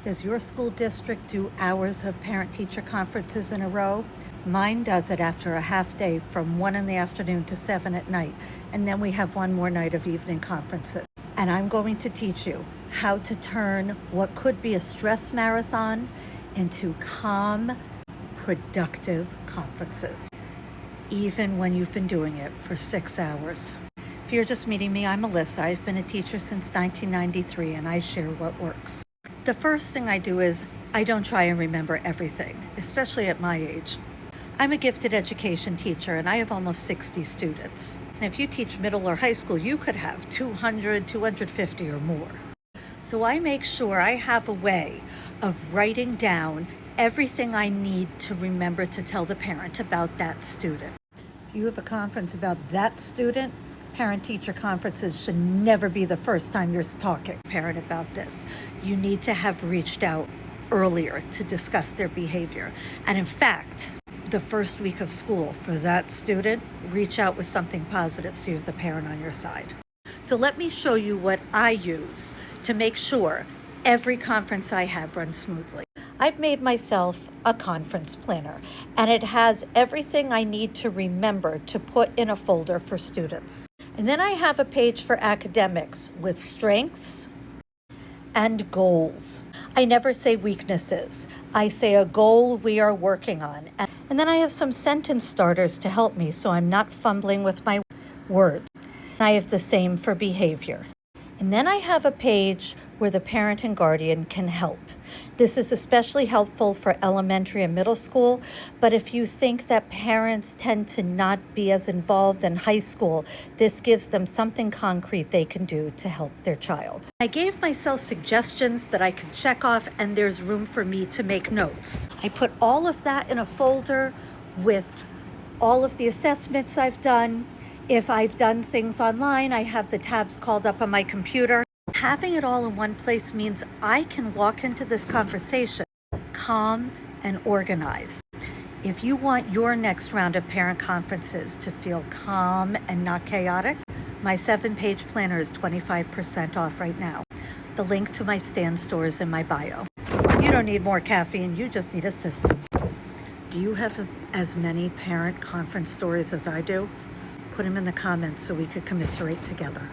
Does your school district do hours of parent-teacher conferences in a row? Mine does it after a half day from 1 in the afternoon to 7 at night. And then we have one more night of evening conferences. And I'm going to teach you how to turn what could be a stress marathon into calm, productive conferences, even when you've been doing it for 6 hours. If you're just meeting me, I'm Alyssa. I've been a teacher since 1993, and I share what works. The first thing I do is I don't try and remember everything, especially at my age. I'm a gifted education teacher, and I have almost 60 students. And if you teach middle or high school, you could have 200, 250 or more. So I make sure I have a way of writing down everything I need to remember to tell the parent about that student. If you have a conference about that student, parent-teacher conferences should never be the first time you're talking to a parent about this. You need to have reached out earlier to discuss their behavior. And in fact, the first week of school for that student, reach out with something positive so you have the parent on your side. So let me show you what I use to make sure every conference I have runs smoothly. I've made myself a conference planner, and it has everything I need to remember to put in a folder for students. And then I have a page for academics with strengths and goals. I never say weaknesses. I say a goal we are working on. And then I have some sentence starters to help me so I'm not fumbling with my words. I have the same for behavior. And then I have a page where the parent and guardian can help. This is especially helpful for elementary and middle school, but if you think that parents tend to not be as involved in high school, this gives them something concrete they can do to help their child. I gave myself suggestions that I could check off, and there's room for me to make notes. I put all of that in a folder with all of the assessments I've done. If I've done things online, I have the tabs called up on my computer. Having it all in one place means I can walk into this conversation calm and organized. If you want your next round of parent conferences to feel calm and not chaotic, my 7-page planner is 25% off right now. The link to my Stan store is in my bio. You don't need more caffeine, you just need a system. Do you have as many parent conference stories as I do? Put them in the comments so we could commiserate together.